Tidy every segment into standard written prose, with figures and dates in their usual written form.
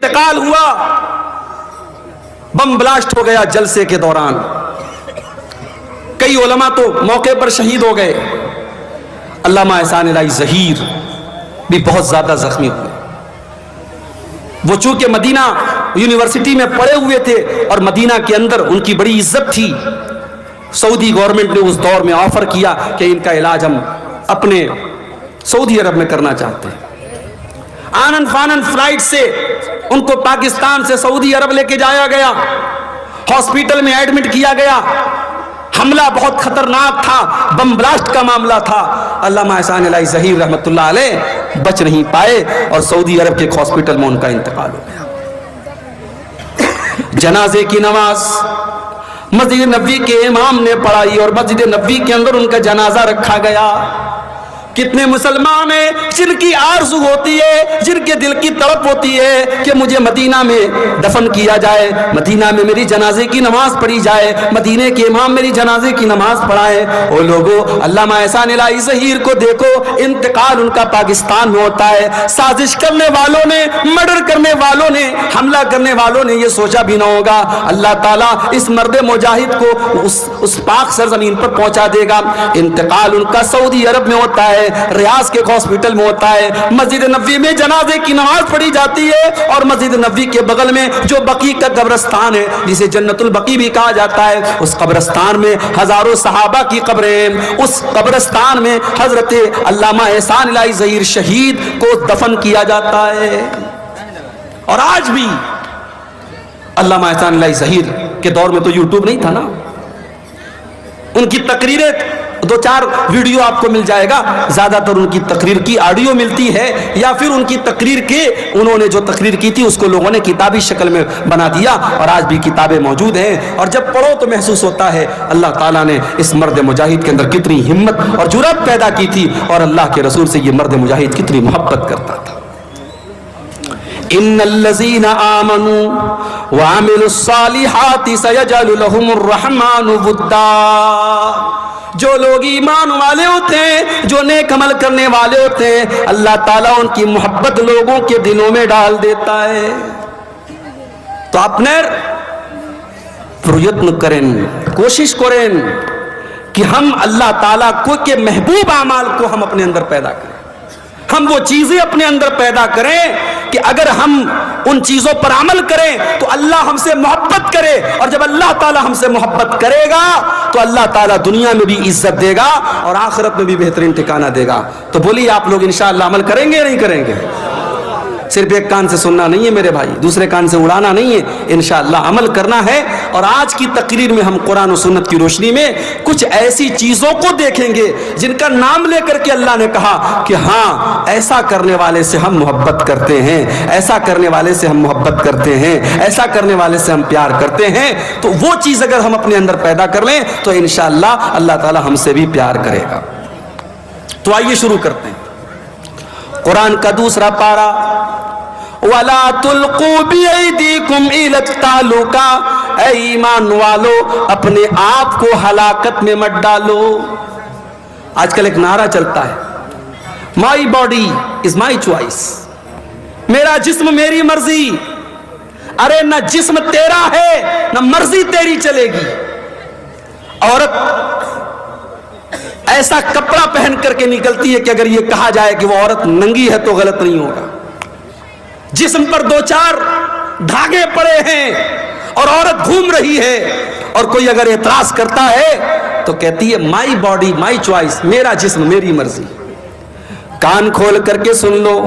انتقال ہوا، bomb blast ہو گیا جلسے کے دوران، کئی علماء تو موقع پر شہید ہو گئے، علامہ احسان الہی ظہیر بھی بہت زیادہ زخمی ہوئے۔ وہ چونکہ مدینہ یونیورسٹی میں پڑھے ہوئے تھے اور مدینہ کے اندر ان کی بڑی عزت تھی، سعودی گورنمنٹ نے اس دور میں آفر کیا کہ ان کا علاج ہم اپنے سعودی عرب میں کرنا چاہتے ہیں۔ آنن فانن فلائٹ سے ان کو پاکستان سے سعودی عرب لے کے جایا گیا، ہاسپٹل میں ایڈمٹ کیا گیا، حملہ بہت خطرناک تھا، بم بلاسٹ کا معاملہ تھا۔ علامہ احسان الہی ظہیر رحمۃ اللہ علیہ بچ نہیں پائے اور سعودی عرب کے ایک ہاسپٹل میں ان کا انتقال ہو گیا۔ جنازے کی نماز مسجد نبوی کے امام نے پڑھائی اور مسجد نبوی کے اندر ان کا جنازہ رکھا گیا۔ کتنے مسلمان ہیں جن کی آرزو ہوتی ہے، جن کے دل کی تڑپ ہوتی ہے کہ مجھے مدینہ میں دفن کیا جائے، مدینہ میں میری جنازے کی نماز پڑھی جائے، مدینہ کے امام میری جنازے کی نماز پڑھائیں۔ او لوگوں، علامہ احسان الہی ظہیر کو دیکھو، انتقال ان کا پاکستان میں ہوتا ہے۔ سازش کرنے والوں نے، مرڈر کرنے والوں نے، حملہ کرنے والوں نے یہ سوچا بھی نہ ہوگا اللہ تعالیٰ اس مرد مجاہد کو اس پاک سرزمین پر پہنچا دے گا۔ انتقال ان کا سعودی عرب میں ہوتا ہے، ریاض کے ہاسپٹل میں ہوتا ہے، مسجد نبوی میں جنازے کی نماز پڑھی جاتی ہے، اور مسجد نبوی کے بغل میں جو بقیع کا قبرستان ہے جسے جنت البقیع بھی کہا جاتا ہے، اس قبرستان میں ہزاروں صحابہ کی قبریں ہیں۔ اس قبرستان میں حضرت علامہ احسان الہی ظہیر شہید کو دفن کیا جاتا ہے۔ اور آج بھی علامہ احسان الہی ظہیر کے دور میں تو یوٹیوب نہیں تھا نا، ان کی تقریریں دو چار ویڈیو آپ کو مل جائے گا، زیادہ تر ان کی تقریر کی آڈیو ملتی ہے، یا پھر ان کی تقریر کے انہوں نے جو تقریر کی تھی اس کو لوگوں نے کتابی شکل میں بنا دیا، اور آج بھی کتابیں موجود ہیں، اور جب پڑھو تو محسوس ہوتا ہے اللہ تعالیٰ نے اس مرد مجاہد کے اندر کتنی ہمت اور جرأت پیدا کی تھی، اور اللہ کے رسول سے یہ مرد مجاہد کتنی محبت کرتا تھا۔ ان الذين آمنوا وعملوا الصالحات سيجعل لهم الرحمن ودا۔ جو لوگ ایمان والے ہوتے ہیں، جو نیک عمل کرنے والے ہوتے ہیں، اللہ تعالیٰ ان کی محبت لوگوں کے دلوں میں ڈال دیتا ہے۔ تو اپنے پریتن کریں، کوشش کریں کہ ہم اللہ تعالیٰ کو کے محبوب اعمال کو ہم اپنے اندر پیدا کریں، ہم وہ چیزیں اپنے اندر پیدا کریں کہ اگر ہم ان چیزوں پر عمل کریں تو اللہ ہم سے محبت کرے، اور جب اللہ تعالیٰ ہم سے محبت کرے گا تو اللہ تعالیٰ دنیا میں بھی عزت دے گا اور آخرت میں بھی بہترین ٹھکانہ دے گا۔ تو بولیے آپ لوگ انشاءاللہ عمل کریں گے یا نہیں کریں گے؟ صرف ایک کان سے سننا نہیں ہے میرے بھائی، دوسرے کان سے اڑانا نہیں ہے، انشاءاللہ عمل کرنا ہے۔ اور آج کی تقریر میں ہم قرآن و سنت کی روشنی میں کچھ ایسی چیزوں کو دیکھیں گے جن کا نام لے کر کے اللہ نے کہا کہ ہاں ایسا کرنے والے سے ہم محبت کرتے ہیں، ایسا کرنے والے سے ہم محبت کرتے ہیں، ایسا کرنے والے سے ہم پیار کرتے ہیں۔ تو وہ چیز اگر ہم اپنے اندر پیدا کر لیں تو انشاءاللہ اللہ تعالی ہم سے بھی پیار کرے گا۔ تو آئیے شروع کرتے ہیں۔ قرآن کا دوسرا پارہ، وَلَا تُلْقُوا بِأَيْدِيكُمْ إِلَى التَّهْلُكَةِ، اے ایمان والو اپنے آپ کو ہلاکت میں مت ڈالو۔ آج کل ایک نعرہ چلتا ہے، my body is my choice, میرا جسم میری مرضی۔ ارے نہ جسم تیرا ہے نہ مرضی تیری چلے گی۔ عورت ایسا کپڑا پہن کر کے نکلتی ہے کہ اگر یہ کہا جائے کہ وہ عورت ننگی ہے تو غلط نہیں ہوگا۔ جسم پر دو چار دھاگے پڑے ہیں اور عورت گھوم رہی ہے، اور کوئی اگر اعتراض کرتا ہے تو کہتی ہے مائی باڈی مائی چوائس، میرا جسم میری مرضی۔ کان کھول کر کے سن لو،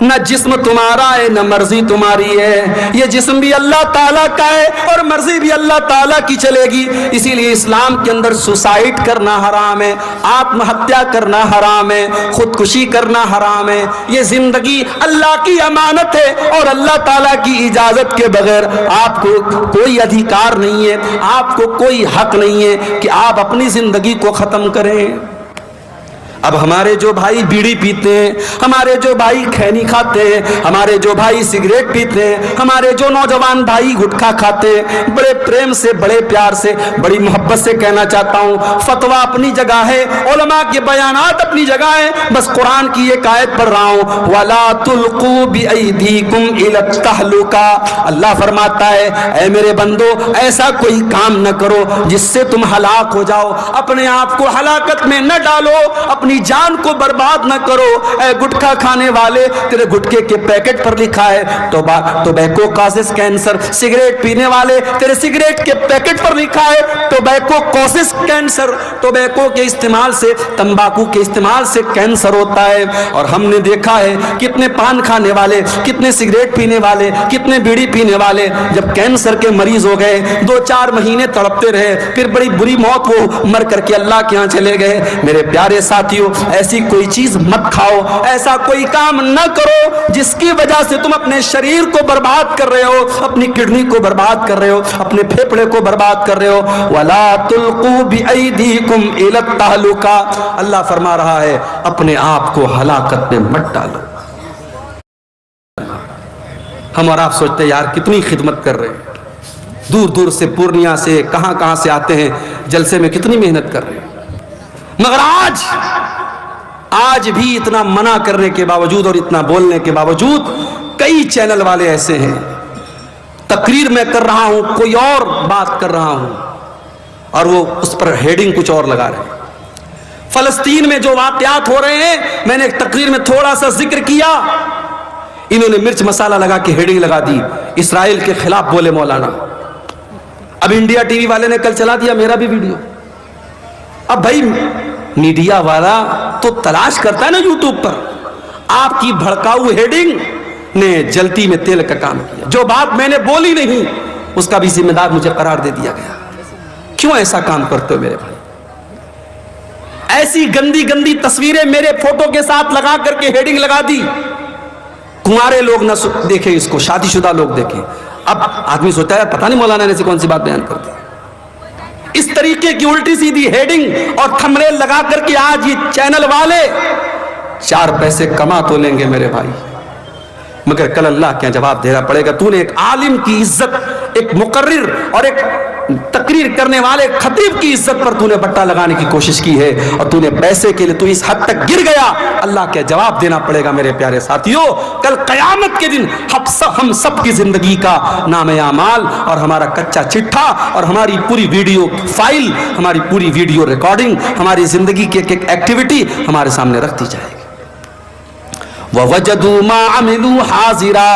نہ جسم تمہارا ہے نہ مرضی تمہاری ہے، یہ جسم بھی اللہ تعالیٰ کا ہے اور مرضی بھی اللہ تعالیٰ کی چلے گی۔ اسی لیے اسلام کے اندر سوسائڈ کرنا حرام ہے، آتم ہتیا کرنا حرام ہے، خودکشی کرنا حرام ہے۔ یہ زندگی اللہ کی امانت ہے اور اللہ تعالیٰ کی اجازت کے بغیر آپ کو کوئی ادھیکار نہیں ہے، آپ کو کوئی حق نہیں ہے کہ آپ اپنی زندگی کو ختم کریں۔ اب ہمارے جو بھائی بیڑی پیتے ہیں، ہمارے جو بھائی کھینی کھاتے ہیں، ہمارے جو بھائی سگریٹ پیتے ہیں، ہمارے جو نوجوان بھائی گٹکھا کھاتے ہیں، بڑے پریم سے، بڑے پیار سے، بڑی محبت سے کہنا چاہتا ہوں، فتویٰ اپنی جگہ ہے، علماء کے بیانات اپنی جگہ ہے، بس قرآن کی ایک آیت پڑھ رہا ہوں، وَلَا تُلْقُوا بِأَيْدِيكُمْ إِلَى التَّهْلُكَةِ، اللہ فرماتا ہے اے میرے بندو ایسا کوئی کام نہ کرو جس سے تم ہلاک ہو جاؤ، اپنے آپ کو ہلاکت میں نہ ڈالو، اپنی جان کو برباد نہ کرو۔ اے گٹکا کھانے والے، تیرے گٹکے کے پیکٹ پر لکھا ہے ٹوبیکو کازز کینسر، سگریٹ پینے والے تیرے سگریٹ کے پیکٹ پر لکھا ہے ٹوبیکو کازز کینسر، ٹوبیکو کے استعمال سے، تمباکو کے استعمال سے کینسر ہوتا ہے۔ اور ہم نے دیکھا ہے کتنے پان کھانے والے، کتنے سگریٹ پینے والے، کتنے بیڑی پینے والے جب کینسر کے مریض ہو گئے 2-4 مہینے تڑپتے رہے، پھر بڑی بری موت وہ مر کر کے اللہ کے ہاں چلے گئے۔ میرے پیارے ساتھیوں، ایسی کوئی چیز مت کھاؤ، ایسا کوئی کام نہ کرو جس کی وجہ سے تم اپنے شریر کو برباد کر رہے ہو، اپنی کڈنی کو برباد کر رہے ہو، اپنے پھیپھڑے کو برباد کر رہے ہو۔ وَلَا تُلْقُوا بِأَيْدِيكُمْ إِلَى التَّهْلُكَةِ، اللہ فرما رہا ہے اپنے آپ کو ہلاکت میں مت ڈالو۔ ہم اور آپ سوچتے ہیں یار کتنی خدمت کر رہے ہیں، دور دور سے، پورنیہ سے، کہاں کہاں سے آتے ہیں، جلسے میں کتنی محنت کر رہے ہیں، مگر آج بھی اتنا منع کرنے کے باوجود اور اتنا بولنے کے باوجود کئی چینل والے ایسے ہیں، تقریر میں کر رہا ہوں کوئی اور بات کر رہا ہوں اور وہ اس پر ہیڈنگ کچھ اور لگا رہے ہیں۔ فلسطین میں جو واقعات ہو رہے ہیں، میں نے ایک تقریر میں تھوڑا سا ذکر کیا، انہوں نے مرچ مسالہ لگا کے ہیڈنگ لگا دی، اسرائیل کے خلاف بولے مولانا۔ اب انڈیا ٹی وی والے نے کل چلا دیا میرا بھی ویڈیو۔ اب بھائی میڈیا والا تو تلاش کرتا ہے نا یوٹیوب پر، آپ کی بھڑکاؤ ہیڈنگ نے جلتی میں تیل کا کام کیا، جو بات میں نے بولی نہیں اس کا بھی ذمہ دار مجھے قرار دے دیا گیا۔ کیوں ایسا کام کرتے ہو میرے بھائی؟ ایسی گندی گندی تصویریں میرے فوٹو کے ساتھ لگا کر کے ہیڈنگ لگا دی، کنوارے لوگ نہ دیکھیں اس کو، شادی شدہ لوگ دیکھیں۔ اب آدمی سوچتا ہے پتہ نہیں مولانا نے ایسی کون سی بات بیان کر دی۔ اس طریقے کی الٹی سیدھی ہیڈنگ اور تھمبنیل لگا کر کے آج یہ چینل والے 4 پیسے کما تو لیں گے میرے بھائی، مگر کل اللہ کیا جواب دینا پڑے گا۔ تو نے ایک عالم کی عزت، ایک مقرر اور ایک تقریر کرنے والے خطیب کی عزت پر تو نے بٹا لگانے کی کوشش کی ہے، اور تو نے پیسے کے لیے تو اس حد تک گر گیا، اللہ کیا جواب دینا پڑے گا میرے پیارے ساتھیوں۔ کل قیامت کے دن ہم سب کی زندگی کا نام اعمال اور ہمارا کچا چٹھا اور ہماری پوری ویڈیو فائل، ہماری پوری ویڈیو ریکارڈنگ، ہماری زندگی کی ایک ایکٹیویٹی ہمارے سامنے رکھ دی جائے گی۔ وَوَجَدُوا مَا عَمِلُوا حَاضِرًا،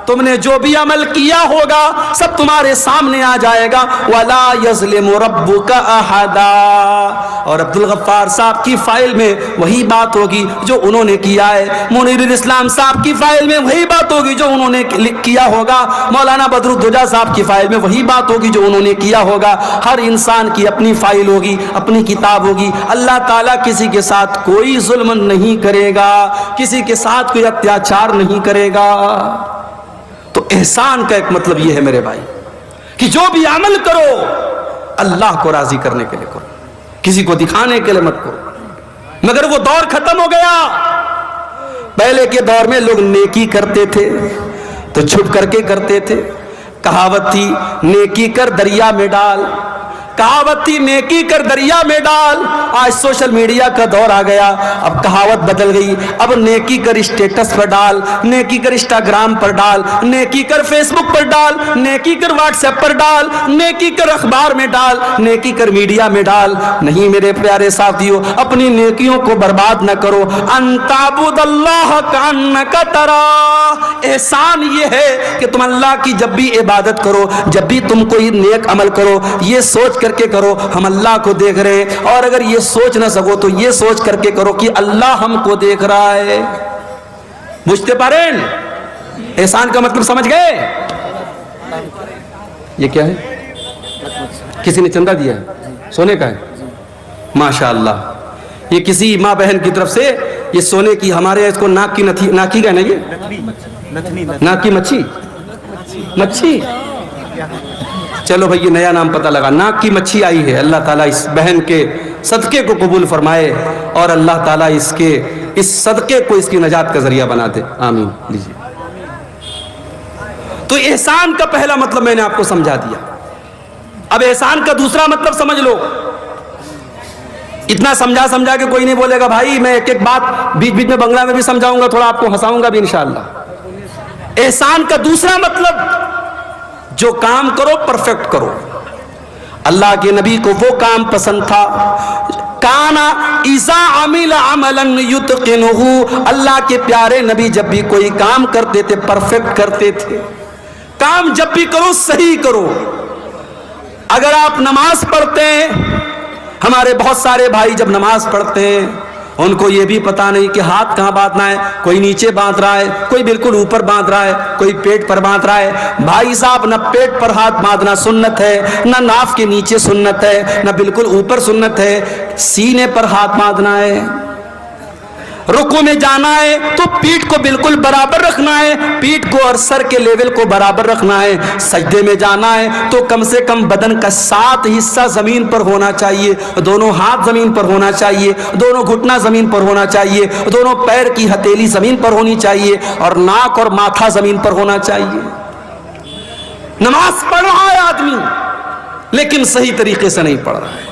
تم نے جو بھی عمل کیا ہوگا سب تمہارے سامنے آ جائے گا۔ وَلَا يَظْلِمُ رَبُّكَ أَحَدًا، اور عبدالغفار صاحب کی فائل میں وہی بات ہوگی جو انہوں نے کیا ہے، منیر الاسلام صاحب کی فائل میں وہی بات ہوگی جو انہوں نے کیا ہوگا، مولانا بدرالدجا صاحب کی فائل میں وہی بات ہوگی جو انہوں نے کیا ہوگا۔ ہر انسان کی اپنی فائل ہوگی، اپنی کتاب ہوگی۔ اللہ تعالیٰ کسی کے ساتھ کوئی ظلم نہیں کرے گا، کسی کے ساتھ کوئی اتیاچار نہیں کرے گا۔ تو احسان کا ایک مطلب یہ ہے میرے بھائی کہ جو بھی عمل کرو اللہ کو راضی کرنے کے لیے کرو، کسی کو دکھانے کے لیے مت کرو۔ مگر وہ دور ختم ہو گیا۔ پہلے کے دور میں لوگ نیکی کرتے تھے تو چھپ کر کے کرتے تھے، کہاوت تھی نیکی کر دریا میں ڈال، کہاوت تھی نیکی کر دریا میں ڈال۔ آج سوشل میڈیا کا دور آ گیا، اب کہاوت بدل گئی، اب نیکی کر اسٹیٹس پر ڈال، نیکی کر انسٹاگرام پر ڈال، نیکی کر فیس بک پر ڈال، نیکی کر واٹس ایپ پر ڈال، نیکی کر اخبار میں ڈال، نیکی کر میڈیا میں ڈال۔ نہیں میرے پیارے ساتھیوں، اپنی نیکیوں کو برباد نہ کرو۔ ان تعبد اللہ کانک تراہ، احسان یہ ہے کہ تم اللہ کی جب بھی عبادت کرو، جب بھی تم کوئی نیک عمل کرو، یہ سوچ کر کے کرو ہم اللہ کو دیکھ رہے ہیں، اور اگر یہ سوچ نہ سکو تو یہ سوچ کر کے کرو کہ اللہ ہم کو دیکھ رہا ہے۔ بجھتے پارین احسان کا مطلب سمجھ گئے؟ یہ کیا ہے؟ کسی نے چندہ دیا ہے، سونے کا ہے، ماشاءاللہ۔ یہ کسی ماں بہن کی طرف سے یہ سونے کی، ہمارے اس کو ناک کی ناکی کا نا، یہ ناک کی مچھی، چلو بھائی یہ نیا نام پتہ لگا، ناک کی مچھی آئی ہے۔ اللہ تعالیٰ اس بہن کے صدقے کو قبول فرمائے اور اللہ تعالیٰ اس صدقے کو اس کی نجات کا ذریعہ بنا دے، آمین۔ لیجیے، تو احسان کا پہلا مطلب میں نے آپ کو سمجھا دیا۔ اب احسان کا دوسرا مطلب سمجھ لو۔ اتنا سمجھا کہ کوئی نہیں بولے گا بھائی میں ایک بات بیچ بیچ میں بنگلہ میں بھی سمجھاؤں گا، تھوڑا آپ کو ہنساؤں گا بھی انشاءاللہ۔ احسان کا دوسرا مطلب، جو کام کرو پرفیکٹ کرو۔ اللہ کے نبی کو وہ کام پسند تھا، کانا اذا عمل عملا یتقنہ، اللہ کے پیارے نبی جب بھی کوئی کام کرتے تھے پرفیکٹ کرتے تھے۔ کام جب بھی کرو صحیح کرو۔ اگر آپ نماز پڑھتے ہیں، ہمارے بہت سارے بھائی جب نماز پڑھتے ہیں ان کو یہ بھی پتا نہیں کہ ہاتھ کہاں باندھنا ہے، کوئی نیچے باندھ رہا ہے، کوئی بالکل اوپر باندھ رہا ہے، کوئی پیٹ پر باندھ رہا ہے۔ بھائی صاحب، نہ پیٹ پر ہاتھ باندھنا سنت ہے، نہ ناف کے نیچے سنت ہے، نہ بالکل اوپر سنت ہے، سینے پر ہاتھ باندھنا ہے۔ رکوع میں جانا ہے تو پیٹھ کو بالکل برابر رکھنا ہے، پیٹھ کو اور سر کے لیول کو برابر رکھنا ہے۔ سجدے میں جانا ہے تو کم سے کم بدن کا 7 حصہ زمین پر ہونا چاہیے، دونوں ہاتھ زمین پر ہونا چاہیے، دونوں گھٹنا زمین پر ہونا چاہیے، دونوں پیر کی ہتھیلی زمین پر ہونی چاہیے، اور ناک اور ماتھا زمین پر ہونا چاہیے۔ نماز پڑھ رہا ہے آدمی لیکن صحیح طریقے سے نہیں پڑھ رہا ہے۔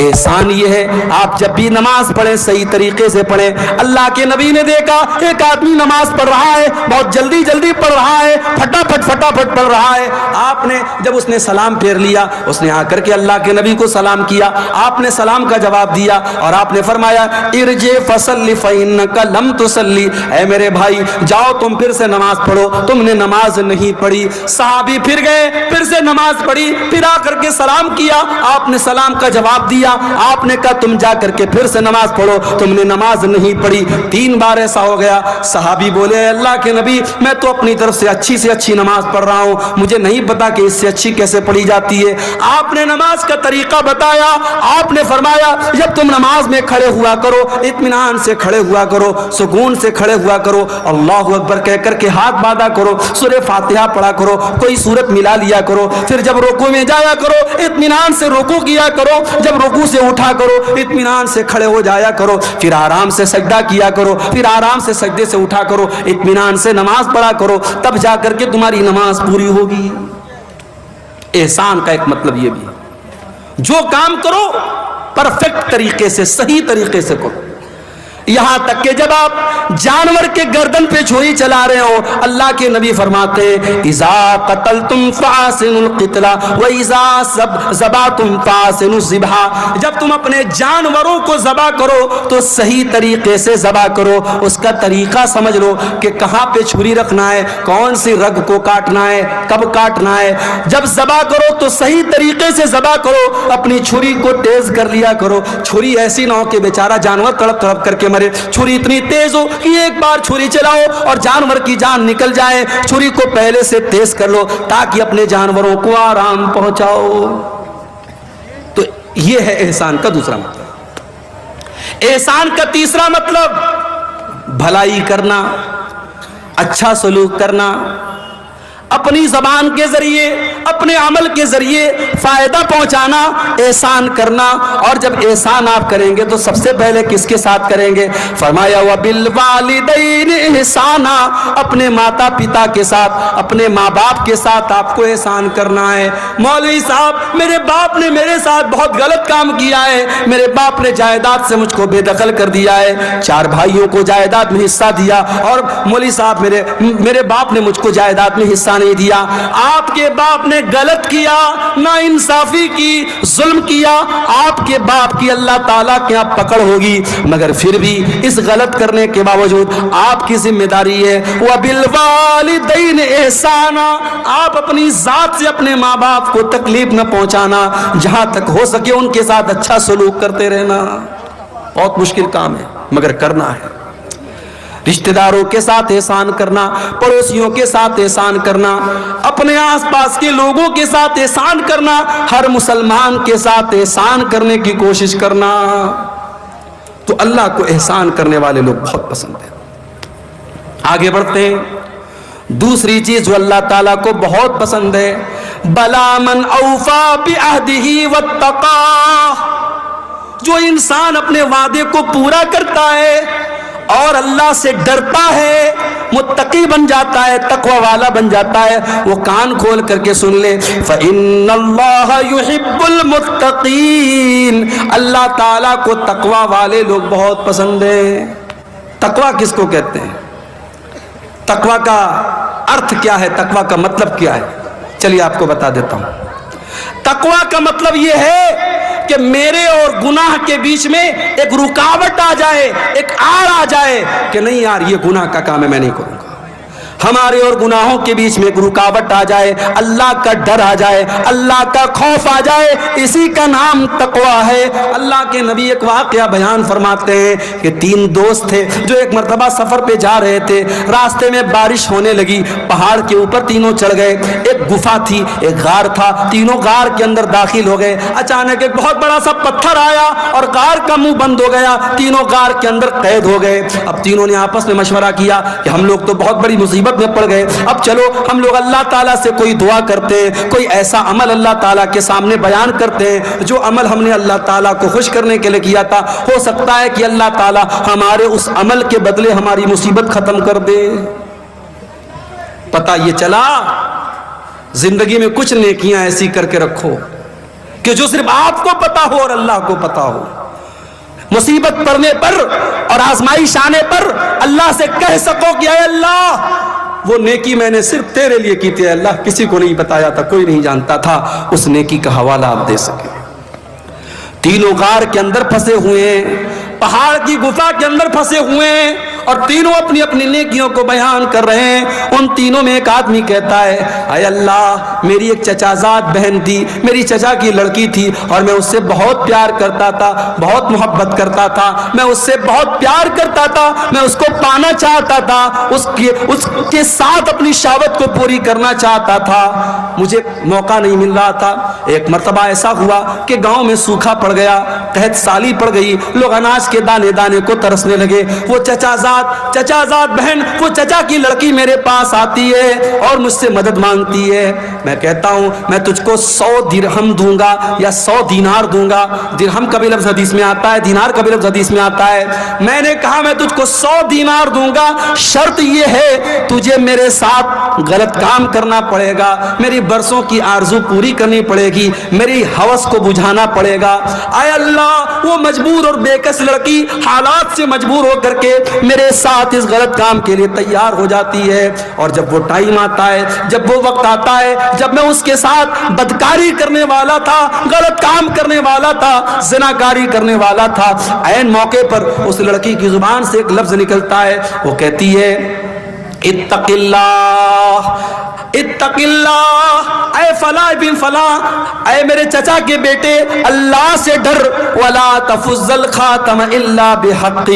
احسان یہ ہے آپ جب بھی نماز پڑھیں صحیح طریقے سے پڑھیں۔ اللہ کے نبی نے دیکھا ایک آدمی نماز پڑھ رہا ہے، بہت جلدی جلدی پڑھ رہا ہے، پھٹافٹ پڑھ رہا ہے۔ آپ نے جب اس نے سلام پھیر لیا، اس نے آ کر کے اللہ کے نبی کو سلام کیا، آپ نے سلام کا جواب دیا اور آپ نے فرمایا ارجع فصلی فإنک لم تصلی، اے میرے بھائی جاؤ تم پھر سے نماز پڑھو، تم نے نماز نہیں پڑھی۔ صحابی پھر گئے، پھر سے نماز پڑھی، پھر آ کر کے سلام کیا، آپ نے سلام کا جواب دیا، آپ نے کہا تم جا کر کے پھر سے نماز پڑھو، تم نے نماز نہیں پڑھی۔ 3 بار ایسا ہو گیا۔ صحابی بولے اللہ کے نبی میں تو اپنی طرف سے اچھی نماز پڑھ رہا ہوں، مجھے نہیں پتا کہ اس سے اچھی کیسے پڑھی جاتی ہے۔ آپ نے نماز کا طریقہ بتایا، آپ نے فرمایا جب تم نماز میں کھڑے ہوا کرو اطمینان سے کھڑے ہوا کرو، سکون سے کھڑے ہوا کرو، اللہ اکبر کہہ کر کے ہاتھ باندھا کرو، سورہ فاتحہ پڑھا کرو، کوئی سورت ملا لیا کرو، پھر جب رکوع میں جایا کرو اطمینان سے رکوع کیا کرو، جب رکوع سے اٹھا کرو اطمینان سے کھڑے ہو جایا کرو، پھر آرام سے سجدہ کیا کرو، پھر آرام سے سجدے سے اٹھا کرو، اطمینان سے نماز پڑھا کرو، تب جا کر کے تمہاری نماز پوری ہوگی۔ احسان کا ایک مطلب یہ بھی ہے جو کام کرو پرفیکٹ طریقے سے صحیح طریقے سے کرو۔ یہاں تک کہ جب آپ جانور کے گردن پہ چھری چلا رہے ہو، اللہ کے نبی فرماتے ہیں اذا قتلتم فاحسنوا القتل واذا ذبحتم فاحسنوا الذبح، جب تم اپنے جانوروں کو ذبح کرو تو صحیح طریقے سے ذبح کرو، اس کا طریقہ سمجھ لو کہ کہاں پہ چھری رکھنا ہے، کون سی رگ کو کاٹنا ہے، کب کاٹنا ہے۔ جب ذبح کرو تو صحیح طریقے سے ذبح کرو، اپنی چھری کو تیز کر لیا کرو، چھری ایسی نہ ہو کہ بیچارہ جانور تڑپ تڑپ کر کے مرے، چھری اتنی تیز ہو کہ ایک بار چھری چلاؤ اور جانور کی جان نکل جائے، چھری کو پہلے سے تیز کر لو تاکہ اپنے جانوروں کو آرام پہنچاؤ۔ تو یہ ہے احسان کا دوسرا مطلب۔ احسان کا تیسرا مطلب بھلائی کرنا، اچھا سلوک کرنا، اپنی زبان کے ذریعے اپنے عمل کے ذریعے فائدہ پہنچانا، احسان کرنا۔ اور جب احسان آپ کریں گے تو سب سے پہلے کس کے ساتھ کریں گے؟ فرمایا وَبِالْوَالِدَيْنِ احسانا، اپنے ماتا پتا کے ساتھ، اپنے ماں باپ کے ساتھ آپ کو احسان کرنا ہے۔ مولوی صاحب میرے باپ نے میرے ساتھ بہت غلط کام کیا ہے، میرے باپ نے جائیداد سے مجھ کو بے دخل کر دیا ہے، 4 بھائیوں کو جائیداد میں حصہ دیا اور مولوی صاحب میرے باپ نے مجھ کو جائیداد میں حصہ نہیں دیا۔ آپ کے باپ نے غلط کیا، ناانصافی کی، ظلم کیا، آپ کے باپ کی اللہ تعالیٰ کے یہاں پکڑ ہوگی، مگر پھر بھی اس غلط کرنے کے باوجود آپ کی ذمہ داری ہے وَبِالْوَالِدَيْنِ احسانا، آپ اپنی ذات سے اپنے ماں باپ کو تکلیف نہ پہنچانا، جہاں تک ہو سکے ان کے ساتھ اچھا سلوک کرتے رہنا۔ بہت مشکل کام ہے مگر کرنا ہے۔ رشتہ داروں کے ساتھ احسان کرنا، پڑوسیوں کے ساتھ احسان کرنا، اپنے آس پاس کے لوگوں کے ساتھ احسان کرنا، ہر مسلمان کے ساتھ احسان کرنے کی کوشش کرنا، تو اللہ کو احسان کرنے والے لوگ بہت پسند ہیں۔ آگے بڑھتے ہیں۔ دوسری چیز جو اللہ تعالیٰ کو بہت پسند ہے، بَلَا مَنْ أَوْفَى بِعَهْدِهِ وَاتَّقَى، جو انسان اپنے وعدے کو پورا کرتا ہے اور اللہ سے ڈرتا ہے، متقی بن جاتا ہے، تقوی والا بن جاتا ہے، وہ کان کھول کر کے سن لے، فَإِنَّ اللَّهَ يُحِبُّ الْمُتَّقِينَ، اللہ تعالیٰ کو تقوی والے لوگ بہت پسند ہیں۔ تقوی کس کو کہتے ہیں؟ تقوی کا ارتھ کیا ہے؟ تقوی کا مطلب کیا ہے؟ چلیے آپ کو بتا دیتا ہوں۔ تقوی کا مطلب یہ ہے کہ میرے اور گناہ کے بیچ میں ایک رکاوٹ آ جائے، ایک آڑ آ جائے کہ نہیں یار یہ گناہ کا کام ہے، میں نہیں کروں گا۔ ہمارے اور گناہوں کے بیچ میں ایک رکاوٹ آ جائے، اللہ کا ڈر آ جائے، اللہ کا خوف آ جائے، اسی کا نام تقوی ہے۔ اللہ کے نبی ایک واقعہ بیان فرماتے ہیں کہ 3 دوست تھے جو ایک مرتبہ سفر پہ جا رہے تھے، راستے میں بارش ہونے لگی، پہاڑ کے اوپر تینوں چڑھ گئے، ایک گفا تھی، ایک غار تھا، تینوں غار کے اندر داخل ہو گئے۔ اچانک ایک بہت بڑا سا پتھر آیا اور غار کا منہ بند ہو گیا، تینوں غار کے اندر قید ہو گئے۔ اب تینوں نے آپس میں مشورہ کیا کہ ہم لوگ تو بہت بڑی مصیبت میں پڑ گئے، اب چلو ہم لوگ اللہ تعالیٰ سے کوئی دعا کرتے ہیں، کوئی ایسا عمل اللہ تعالیٰ کے سامنے بیان کرتے ہیں جو عمل ہم نے اللہ تعالیٰ کو خوش کرنے کے لیے کیا تھا، ہو سکتا ہے کہ اللہ تعالیٰ ہمارے اس عمل کے بدلے ہماری مصیبت ختم کر دے۔ پتہ یہ چلا زندگی میں کچھ نیکیاں ایسی کر کے رکھو کہ جو صرف آپ کو پتا ہو اور اللہ کو پتا ہو۔ مصیبت پڑنے پر اور آزمائش آنے پر اللہ سے کہہ سکو کہ اے اللہ وہ نیکی میں نے صرف تیرے لیے کی تھی، اے اللہ کسی کو نہیں بتایا تھا، کوئی نہیں جانتا تھا، اس نیکی کا حوالہ آپ دے سکے۔ تینوں غار کے اندر پھنسے ہوئے ہیں، پہاڑ کی گفا کے اندر پھنسے ہوئے ہیں اور تینوں اپنی اپنی نیکیوں کو بیان کر رہے ہیں۔ ان تینوں میں ایک آدمی کہتا ہے اے اللہ میری ایک چچا زاد بہن تھی، میری چچا کی لڑکی تھی اور میں اس سے بہت پیار کرتا تھا، بہت محبت کرتا تھا، میں اس سے بہت پیار کرتا تھا، میں اس کو پانا چاہتا تھا، اس کے ساتھ اپنی شہوت کو پوری کرنا چاہتا تھا، مجھے موقع نہیں مل رہا تھا۔ ایک مرتبہ ایسا ہوا کہ گاؤں میں سوکھا پڑ گیا، قحط سالی پڑ گئی، لوگ اناج کے دانے دانے کو ترسنے لگے۔ وہ چچا زاد بہن، وہ چچا کی لڑکی میرے پاس آتی ہے اور مجھ سے مدد مانگتی ہے۔ میں کہتا ہوں میں تجھ کو 100 درہم دوں گا یا 100 دینار دوں گا۔ درہم کا بھی لفظ حدیث میں آتا ہے، دینار کا بھی لفظ حدیث میں آتا ہے۔ میں نے کہا میں تجھ کو 100 دینار دوں گا، شرط یہ ہے تجھے میرے ساتھ غلط کام کرنا پڑے گا، میری برسوں کی آرزو پوری کرنی پڑے گی، میری ہوس کو بجھانا پڑے گا۔ اے اللہ وہ مجبور اور بےکس لڑکی حالات سے مجبور ہو کر کے میرے ساتھ اس غلط کام کے لیے تیار ہو جاتی ہے، اور جب وہ ٹائم آتا ہے، جب وہ وقت آتا ہے جب میں اس کے ساتھ بدکاری کرنے والا تھا، غلط کام کرنے والا تھا، زناکاری کرنے والا تھا، عین موقع پر اس لڑکی کی زبان سے ایک لفظ نکلتا ہے، وہ کہتی ہے اتق اللہ اتق اللہ، اے فلاں بن فلاں، اے میرے چچا کے بیٹے اللہ سے ڈر، ولا تفض الخاتم الا بحقہ،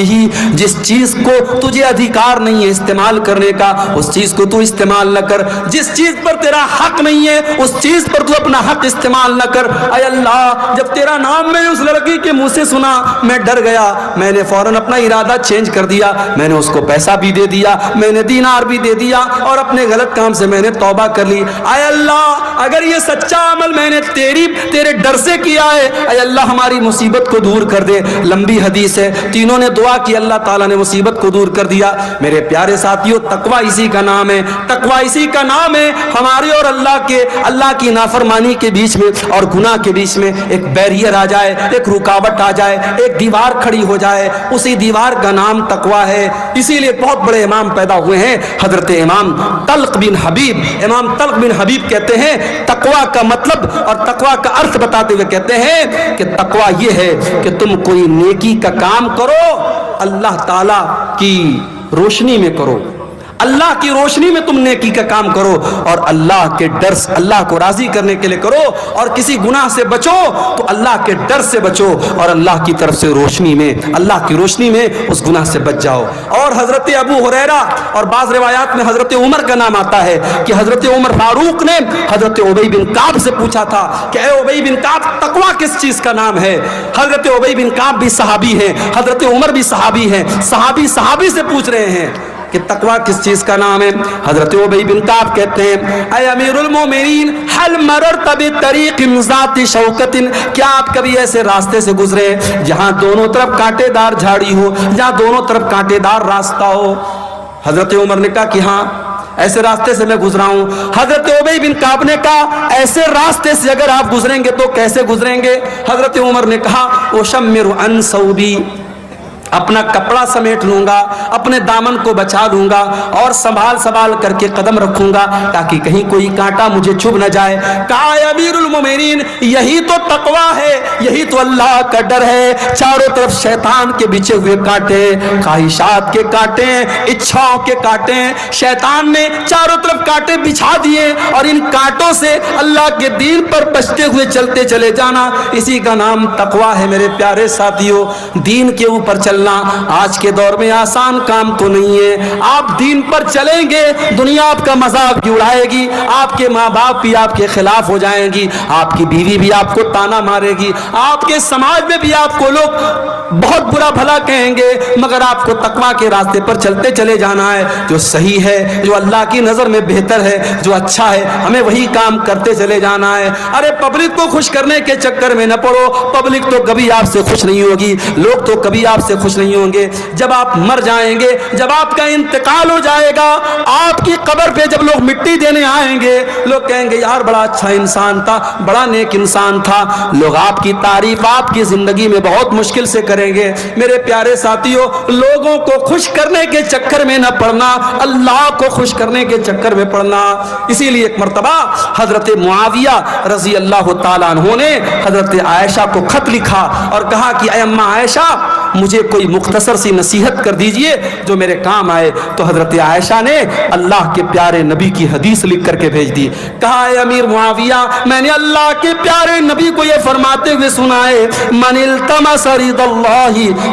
جس چیز کو تجھے ادھیکار نہیں ہے استعمال کرنے کا اس چیز کو تو استعمال نہ کر، جس چیز پر تیرا حق نہیں ہے اس چیز پر تو اپنا حق استعمال نہ کر۔ اے اللہ جب تیرا نام میں نے اس لڑکی کے منہ سے سنا میں ڈر گیا، میں نے فوراً اپنا ارادہ چینج کر دیا، میں نے اس کو پیسہ بھی دے دیا، میں نے دینار بھی دے دیا اور اپنے غلط کام سے میں نے توبہ کر لی۔ اے اللہ اگر یہ سچا عمل میں نے تیرے ڈر سے کیا ہے، اے اللہ ہماری مصیبت کو دور کر دے۔ لمبی حدیث ہے، تینوں نے دعا کی، اللہ تعالیٰ نے مصیبت کو دور کر دیا۔ میرے پیارے ساتھیوں تقوی اسی کا نام ہے، تقوی اسی کا نام ہے۔ ہمارے اور اللہ کی نافرمانی کے بیچ میں اور گناہ کے بیچ میں ایک بیریئر آ جائے، ایک رکاوٹ آ جائے، ایک دیوار کھڑی ہو جائے، اسی دیوار کا نام تقوی ہے۔ اسی لیے بہت بڑے امام پیدا ہوئے ہیں، حضرت امام طلق بن حبیب۔ امام طلق بن حبیب کہتے ہیں تقوی کا مطلب اور تقوی کا ارتھ بتاتے ہوئے کہتے ہیں کہ تقوی یہ ہے کہ تم کوئی نیکی کا کام کرو اللہ تعالیٰ کی روشنی میں کرو، اللہ کی روشنی میں تم نیکی کا کام کرو اور اللہ کے ڈر سے، اللہ کو راضی کرنے کے لیے کرو، اور کسی گناہ سے بچو تو اللہ کے ڈر سے بچو اور اللہ کی طرف سے روشنی میں، اللہ کی روشنی میں اس گناہ سے بچ جاؤ۔ اور حضرت ابو ہریرہ اور بعض روایات میں حضرت عمر کا نام آتا ہے کہ حضرت عمر فاروق نے حضرت ابی بن کعب سے پوچھا تھا کہ اے ابی بن کعب تقوی کس چیز کا نام ہے؟ حضرت ابی بن کعب بھی صحابی ہیں، حضرت عمر بھی صحابی ہیں، صحابی سے پوچھ رہے ہیں کہ تقوی کس چیز کا نام ہے؟ حضرت ابی بن کعب کہتے ہیں اے امیر المومنین هل مررت بطریق ذات شوکت، کیا آپ کبھی ایسے راستے سے گزرے جہاں دونوں طرف کانٹے دار جھاڑی ہو، جہاں دونوں طرف کانٹے دار راستہ ہو؟ حضرت عمر نے کہا کہ ہاں ایسے راستے سے میں گزرا ہوں۔ حضرت ابی بن کعب نے کہا ایسے راستے سے اگر آپ گزریں گے تو کیسے گزریں گے؟ حضرت عمر نے کہا اشمر عن ثوبی، اپنا کپڑا سمیٹ لوں گا، اپنے دامن کو بچا لوں گا اور سنبھال کر کے قدم رکھوں گا تاکہ کہیں کوئی کانٹا مجھے چبھ نہ جائے۔ کہا اے امیر المومنین یہی تو تقویٰ ہے، یہی تو اللہ کا ڈر ہے۔ چاروں طرف شیطان کے بچھے ہوئے کانٹے، خواہشات کے کانٹے، اچھاؤں کے کانٹے، شیطان نے چاروں طرف کانٹے بچھا دیے اور ان کانٹوں سے اللہ کے دین پر بچتے ہوئے چلتے چلے جانا، اسی کا نام تقویٰ ہے۔ میرے پیارے ساتھیوں، دین کے اوپر چلنا آج کے دور میں آسان کام تو نہیں ہے۔ آپ دین پر چلیں گے، دنیا آپ کا مذاق بھی اڑائے گی، آپ کے ماں باپ بھی آپ کے خلاف ہو جائیں گی، آپ کی بیوی بھی آپ کو تانا مارے گی، آپ کے سماج میں بھی آپ کو لوگ بہت برا بھلا کہیں گے، مگر آپ کو تقویٰ کے راستے پر چلتے چلے جانا ہے۔ جو صحیح ہے، جو اللہ کی نظر میں بہتر ہے، جو اچھا ہے، ہمیں وہی کام کرتے چلے جانا ہے۔ ارے پبلک کو خوش کرنے کے چکر میں نہ پڑو، پبلک تو کبھی آپ سے خوش نہیں ہوگی، لوگ تو کبھی آپ سے خوش نہیں ہوں گے۔ جب آپ مر جائیں گے، جب آپ کا انتقال ہو جائے گا، آپ کی قبر پہ جب لوگ مٹی دینے آئیں گے، لوگ کہیں گے یار بڑا اچھا انسان تھا، بڑا نیک انسان تھا۔ لوگ آپ کی تعریف آپ کی زندگی میں بہت مشکل سے کریں گے۔ میرے پیارے ساتھیوں، لوگوں کو خوش کرنے کے چکر میں نہ پڑنا، اللہ کو خوش کرنے کے چکر میں پڑنا۔ اسی لیے ایک مرتبہ حضرت معاویہ رضی اللہ تعالیٰ عنہ نے حضرت عائشہ کو خط لکھا اور کہا کہ اے اماں عائشہ مجھے کوئی مختصر سی نصیحت کر دیجئے جو میرے کام آئے۔ تو حضرت عائشہ نے اللہ کے پیارے نبی کی حدیث لکھ کر کے بھیج دی۔ کہا اے امیر معاویہ میں نے اللہ کے پیارے نبی کو یہ فرماتے ہوئے سنا ہے من التمس رضا اللہ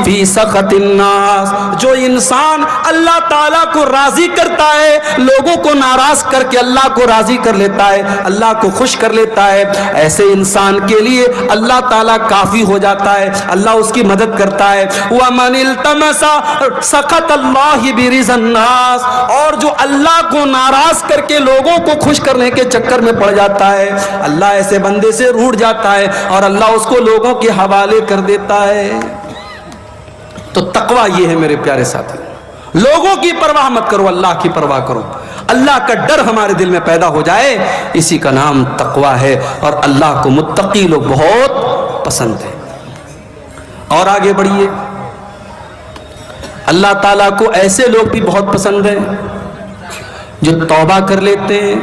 فی سخط الناس، جو انسان اللہ تعالیٰ کو راضی کرتا ہے، لوگوں کو ناراض کر کے اللہ کو راضی کر لیتا ہے، اللہ کو خوش کر لیتا ہے، ایسے انسان کے لیے اللہ تعالیٰ کافی ہو جاتا ہے، اللہ اس کی مدد کرتا ہے۔ وَمَنِ الْتَمَسَ سَخَطَ اللَّهِ بِرِضَى النَّاسِ، اور جو اللہ کو ناراض کر کے لوگوں کو خوش کرنے کے چکر میں پڑ جاتا ہے، اللہ ایسے بندے سے روٹھ جاتا ہے اور اللہ اس کو لوگوں کے حوالے کر دیتا ہے۔ تو تقویٰ یہ ہے میرے پیارے ساتھی، لوگوں کی پرواہ مت کرو، اللہ کی پرواہ کرو، اللہ کا ڈر ہمارے دل میں پیدا ہو جائے، اسی کا نام تقویٰ ہے، اور اللہ کو متقی لوگ بہت پسند ہے۔ اور آگے بڑھیے، اللہ تعالیٰ کو ایسے لوگ بھی بہت پسند ہیں جو توبہ کر لیتے ہیں،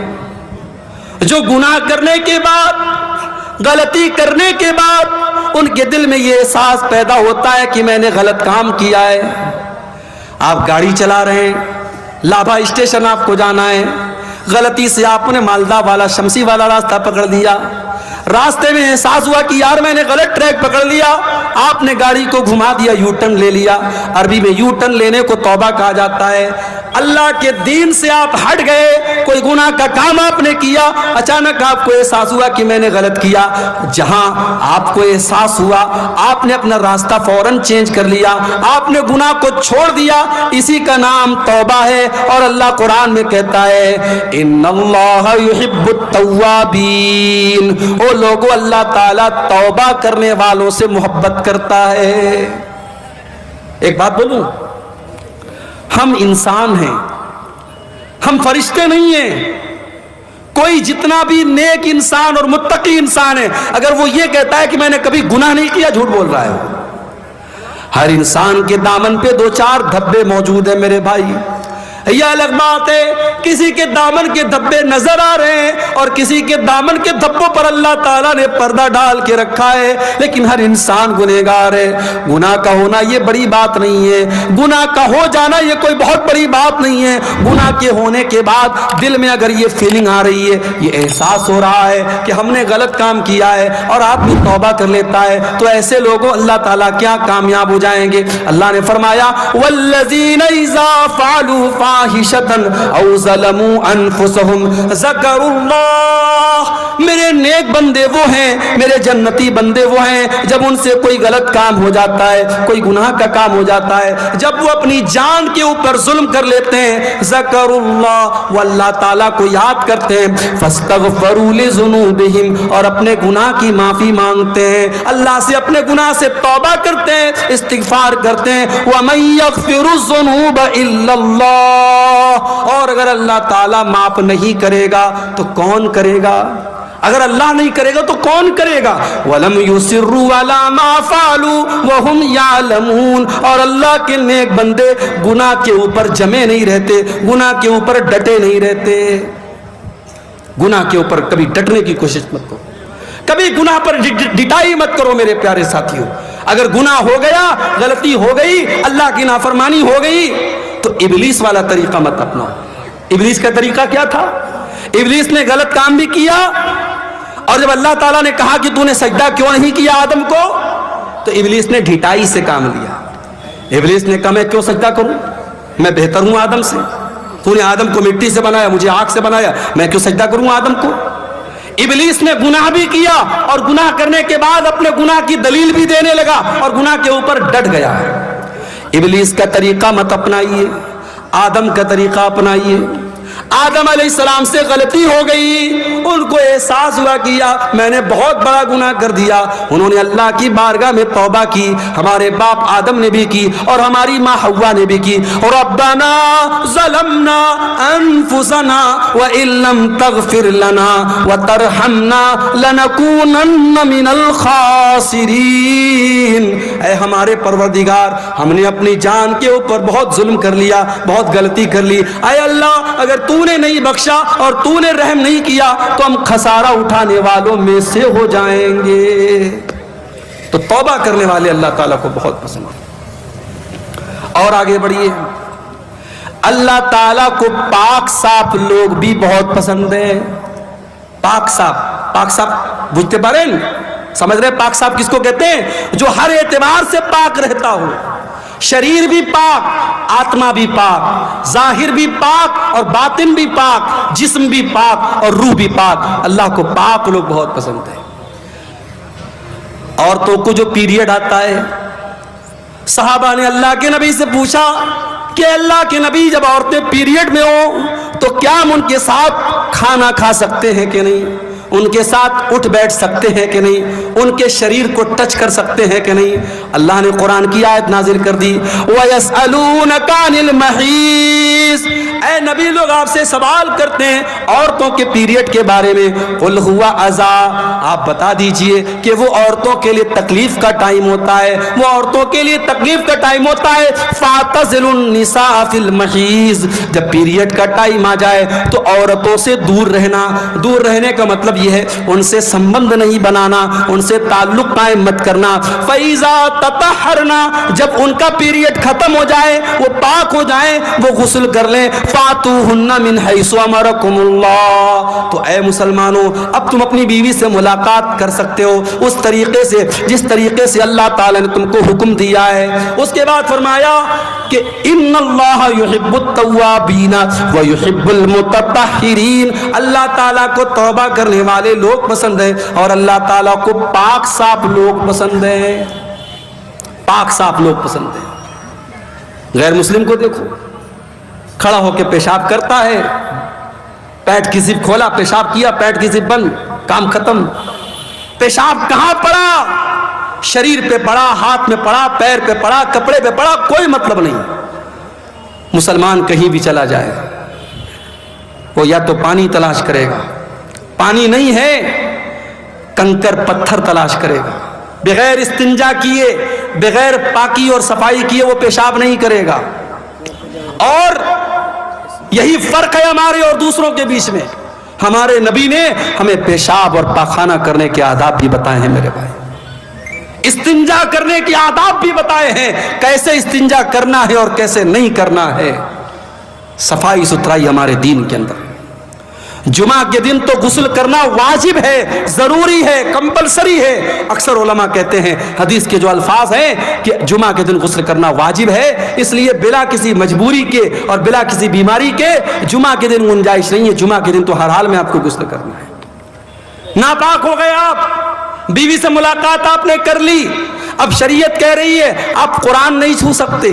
جو گناہ کرنے کے بعد، غلطی کرنے کے بعد ان کے دل میں یہ احساس پیدا ہوتا ہے کہ میں نے غلط کام کیا ہے۔ آپ گاڑی چلا رہے ہیں، لابھا اسٹیشن آپ کو جانا ہے، غلطی سے آپ نے مالدہ والا شمسی والا راستہ پکڑ لیا، راستے میں احساس ہوا کہ یار میں نے غلط ٹریک پکڑ لیا، آپ نے گاڑی کو گھما دیا، یو ٹرن لے لیا۔ عربی میں یو ٹرن لینے کو توبہ کہا جاتا ہے۔ اللہ کے دین سے آپ ہٹ گئے، کوئی گناہ کا کام آپ نے کیا، اچانک آپ کو احساس ہوا کہ میں نے غلط کیا، جہاں آپ کو احساس ہوا آپ نے اپنا راستہ فوراً چینج کر لیا، آپ نے گناہ کو چھوڑ دیا، اسی کا نام توبہ ہے۔ اور اللہ قرآن میں کہتا ہے ان اللہ یحب التوابین، او لوگوں اللہ تعالیٰ توبہ کرنے والوں سے محبت کرتا ہے۔ ایک بات بولوں، ہم انسان ہیں، ہم فرشتے نہیں ہیں۔ کوئی جتنا بھی نیک انسان اور متقی انسان ہے، اگر وہ یہ کہتا ہے کہ میں نے کبھی گناہ نہیں کیا، جھوٹ بول رہا ہے۔ ہر انسان کے دامن پہ دو چار دھبے موجود ہیں میرے بھائی۔ یہ الگ بات ہے کسی کے دامن کے دھبے نظر آ رہے ہیں اور کسی کے دامن کے دھبوں پر اللہ تعالیٰ نے پردہ ڈال کے رکھا ہے، لیکن ہر انسان گنہگار ہے۔ گناہ کا ہونا یہ بڑی بات نہیں ہے، گناہ کا ہو جانا یہ کوئی بہت بڑی بات نہیں ہے۔ گناہ کے ہونے کے بعد دل میں اگر یہ فیلنگ آ رہی ہے، یہ احساس ہو رہا ہے کہ ہم نے غلط کام کیا ہے اور آدمی توبہ کر لیتا ہے، تو ایسے لوگوں اللہ تعالیٰ کیا کامیاب ہو جائیں گے۔ اللہ نے فرمایا والذین اذا فعلوا فاحشة او ظلموا انفسهم ذکروا اللہ میرے نیک بندے وہ ہیں، میرے جنتی بندے وہ ہیں جب ان سے کوئی غلط کام ہو جاتا ہے، کوئی گناہ کا کام ہو جاتا ہے، جب وہ اپنی جان کے اوپر ظلم کر لیتے ہیں، ذکر اللہ، وہ اللہ تعالیٰ کو یاد کرتے ہیں، فاستغفروا لذنوبہم، اور اپنے گناہ کی معافی مانگتے ہیں، اللہ سے اپنے گناہ سے توبہ کرتے ہیں، استغفار کرتے ہیں، وَمَن يَغْفِرُ الذُّنُوبَ إِلَّا اللَّهُ، اور اگر اللہ تعالیٰ معاف نہیں کرے گا تو کون کرے گا؟ اگر اللہ نہیں کرے گا تو کون کرے گا؟ وَلَمْ يُصِرُّوا عَلَىٰ مَا فَعَلُوا وَهُمْ يَعْلَمُونَ، اور اللہ کے نیک بندے گناہ کے اوپر جمے نہیں رہتے، گناہ کے اوپر ڈٹے نہیں رہتے۔ گناہ کے اوپر کبھی ڈٹنے کی کوشش مت کرو، کبھی گناہ پر ڈٹائی مت کرو میرے پیارے ساتھیوں۔ اگر گناہ ہو گیا، غلطی ہو گئی، اللہ کی نافرمانی ہو گئی، تو ابلیس والا طریقہ مت اپناؤ۔ ابلیس کا طریقہ کیا تھا؟ ابلیس نے غلط کام بھی کیا، اور جب اللہ تعالیٰ نے کہا کہ تو نے سجدہ کیوں نہیں کیا آدم کو، تو ابلیس نے ڈھٹائی سے کام لیا۔ ابلیس نے کہا میں کیوں سجدہ کروں، میں بہتر ہوں آدم سے، تو نے آدم کو مٹی سے بنایا، مجھے آگ سے بنایا، میں کیوں سجدہ کروں آدم کو۔ ابلیس نے گناہ بھی کیا، اور گناہ کرنے کے بعد اپنے گناہ کی دلیل بھی دینے لگا، اور گناہ کے اوپر ڈٹ گیا۔ ابلیس کا طریقہ مت اپنائیے، آدم کا طریقہ اپنائیے۔ آدم علیہ السلام سے غلطی ہو گئی، ان کو احساس ہوا کیا میں نے بہت بڑا گناہ کر دیا، انہوں نے اللہ کی بارگاہ میں توبہ کی، ہمارے باپ آدم نے بھی کی اور ہماری ماں حوا نے بھی کی۔ ربنا ظلمنا انفسنا وان لم تغفر لنا وترحمنا لنکونن من الخاسرین، اے ہمارے پروردگار، ہم نے اپنی جان کے اوپر بہت ظلم کر لیا، بہت غلطی کر لی، اے اللہ اگر تو نے نہیں بخشا اور تو نے رحم نہیں کیا تو ہم خسارہ اٹھانے والوں میں سے ہو جائیں گے۔ تو توبہ کرنے والے اللہ تعالیٰ کو بہت پسند ہے۔ اور آگے بڑھیے، اللہ تعالیٰ کو پاک صاف لوگ بھی بہت پسند ہیں۔ پاک صاف، پاک صاف بجھتے پاریں، سمجھ رہے پاک صاف کس کو کہتے ہیں؟ جو ہر اعتبار سے پاک رہتا ہو، شریر بھی پاک، آتما بھی پاک، ظاہر بھی پاک اور باطن بھی پاک، جسم بھی پاک اور روح بھی پاک۔ اللہ کو پاک لوگ بہت پسند ہیں۔ عورتوں کو جو پیریڈ آتا ہے، صحابہ نے اللہ کے نبی سے پوچھا کہ اللہ کے نبی جب عورتیں پیریڈ میں ہوں تو کیا ہم ان کے ساتھ کھانا کھا سکتے ہیں کہ نہیں، ان کے ساتھ اٹھ بیٹھ سکتے ہیں کہ نہیں، ان کے شریر کو ٹچ کر سکتے ہیں کہ نہیں؟ اللہ نے قرآن کی آیت نازل کر دی، وَيَسْأَلُونَكَ عَنِ الْمَحِيضِ، اے نبی لوگ آپ سے سوال کرتے ہیں عورتوں کے پیریڈ کے بارے میں، قُلْ هُوَ أَذًى، آپ بتا دیجئے کہ وہ عورتوں کے لیے تکلیف کا ٹائم ہوتا ہے، وہ عورتوں کے لیے تکلیف کا ٹائم ہوتا ہے۔ فَاعْتَزِلُوا النِّسَاءَ فِي الْمَحِيضِ، جب پیریڈ کا ٹائم آ جائے تو عورتوں سے دور رہنا۔ دور رہنے کا مطلب یہ ہے ان سے سنبندھ نہیں بنانا، ان سے تعلق قائم مت کرنا۔ فَإِذَا تَطَهَّرْنَا، جب ان کا پیریڈ ختم ہو جائے، وہ پاک ہو جائیں، وہ غسل کر لیں۔ فَاتُوهُنَّ مِنْ حَيْثُ أَمَرَكُمُ اللَّهُ، تو اے مسلمانوں اب تم اپنی بیوی سے ملاقات کر سکتے ہو اس طریقے سے جس طریقے سے اللہ تعالی نے تم کو حکم دیا ہے۔ اس کے بعد فرمایا کہ ان اللہ یحب التوابین ویحب المتطہرین، اللہ تعالیٰ کو توبہ کرنے والے لوگ پسند ہیں اور اللہ تعالیٰ کو پاک صاف لوگ پسند ہیں۔ پاک صاف لوگ پسند ہیں۔ غیر مسلم کو دیکھو، کھڑا ہو کے پیشاب کرتا ہے، پیٹ کی زپ کھولا، پیشاب کیا، پیٹ کی زپ بند، کام ختم۔ پیشاب کہاں پڑا؟ شریر پہ پڑا، ہاتھ میں پڑا، پیر پہ پڑا، کپڑے پہ پڑا، کوئی مطلب نہیں۔ مسلمان کہیں بھی چلا جائے وہ یا تو پانی تلاش کرے گا، پانی نہیں ہے کنکر پتھر تلاش کرے گا، بغیر استنجا کیے، بغیر پاکی اور صفائی کیے وہ پیشاب نہیں کرے گا۔ اور یہی فرق ہے ہمارے اور دوسروں کے بیچ میں۔ ہمارے نبی نے ہمیں پیشاب اور پاخانہ کرنے کے آداب بھی بتائے ہیں میرے بھائی، استنجا کرنے کے آداب بھی بتائے ہیں، کیسے استنجا کرنا ہے اور کیسے نہیں کرنا ہے۔ صفائی ستھرائی ہمارے دین کے اندر۔ جمعہ کے دن تو غسل کرنا واجب ہے، ضروری ہے، کمپلسری ہے۔ اکثر علماء کہتے ہیں حدیث کے جو الفاظ ہیں کہ جمعہ کے دن غسل کرنا واجب ہے، اس لیے بلا کسی مجبوری کے اور بلا کسی بیماری کے جمعہ کے دن گنجائش نہیں ہے، جمعہ کے دن تو ہر حال میں آپ کو غسل کرنا ہے۔ ناپاک ہو گئے آپ، بیوی سے ملاقات آپ نے کر لی، اب شریعت کہہ رہی ہے آپ قرآن نہیں چھو سکتے،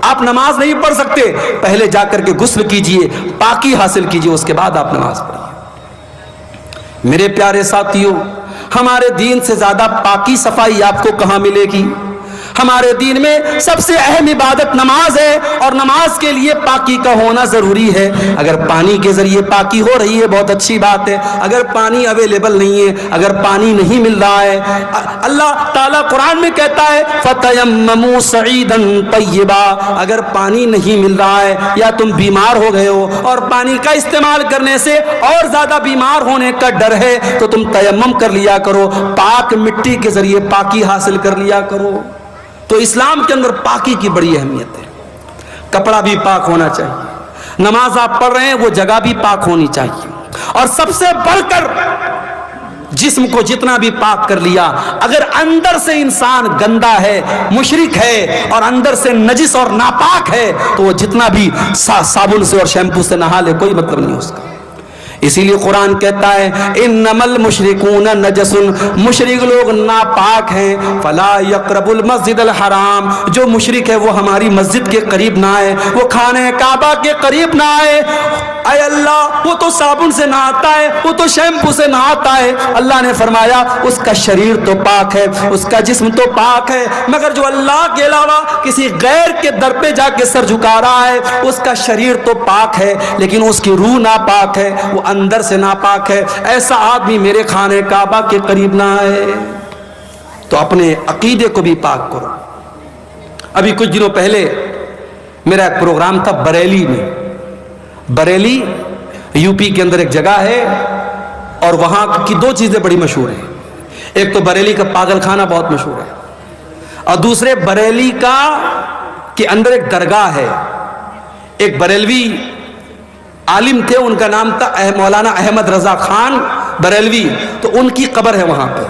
آپ نماز نہیں پڑھ سکتے، پہلے جا کر کے غسل کیجئے، پاکی حاصل کیجئے، اس کے بعد آپ نماز پڑھیے۔ میرے پیارے ساتھیوں، ہمارے دین سے زیادہ پاکی صفائی آپ کو کہاں ملے گی؟ ہمارے دین میں سب سے اہم عبادت نماز ہے، اور نماز کے لیے پاکی کا ہونا ضروری ہے۔ اگر پانی کے ذریعے پاکی ہو رہی ہے بہت اچھی بات ہے، اگر پانی اویلیبل نہیں ہے، اگر پانی نہیں مل رہا ہے، اللہ تعالیٰ قرآن میں کہتا ہے فَتَيَمَّمُوا صَعِيدًا طَيِّبًا، اگر پانی نہیں مل رہا ہے یا تم بیمار ہو گئے ہو اور پانی کا استعمال کرنے سے اور زیادہ بیمار ہونے کا ڈر ہے تو تم تیمم کر لیا کرو، پاک مٹی کے ذریعے پاکی حاصل کر لیا کرو۔ تو اسلام کے اندر پاکی کی بڑی اہمیت ہے۔ کپڑا بھی پاک ہونا چاہیے، نماز آپ پڑھ رہے ہیں وہ جگہ بھی پاک ہونی چاہیے، اور سب سے بڑھ کر جسم کو جتنا بھی پاک کر لیا، اگر اندر سے انسان گندا ہے، مشرک ہے، اور اندر سے نجس اور ناپاک ہے تو وہ جتنا بھی صابن سے اور شیمپو سے نہا لے کوئی مطلب نہیں اس کا۔ اسی لیے قرآن کہتا ہے انما المشرکون نجس، مشرک لوگ ناپاک ہیں، فلا یقربوا المسجد الحرام، جو مشرک ہے وہ ہماری مسجد کے قریب نہ آئے، وہ خانہ کعبہ کے قریب نہ آئے۔ اے اللہ، وہ تو صابن سے نہاتا ہے، وہ تو شیمپو سے نہاتا ہے، اللہ نے فرمایا اس کا شریر تو پاک ہے، اس کا جسم تو پاک ہے، مگر جو اللہ کے علاوہ کسی غیر کے در پہ جا کے سر جھکا رہا ہے اس کا شریر تو پاک ہے لیکن اس کی روح ناپاک ہے، وہ اندر سے ناپاک ہے، ایسا آدمی میرے خانہ کعبہ کے قریب نہ آئے۔ تو اپنے عقیدے کو بھی پاک کرو۔ ابھی کچھ دنوں پہلے میرا ایک پروگرام تھا بریلی میں۔ بریلی یو پی کے اندر ایک جگہ ہے، اور وہاں کی دو چیزیں بڑی مشہور ہیں، ایک تو بریلی کا پاگل خانہ بہت مشہور ہے، اور دوسرے بریلی کا کے اندر ایک درگاہ ہے۔ ایک بریلوی عالم تھے، ان کا نام تھا مولانا احمد رضا خان بریلوی، تو ان کی قبر ہے وہاں پہ،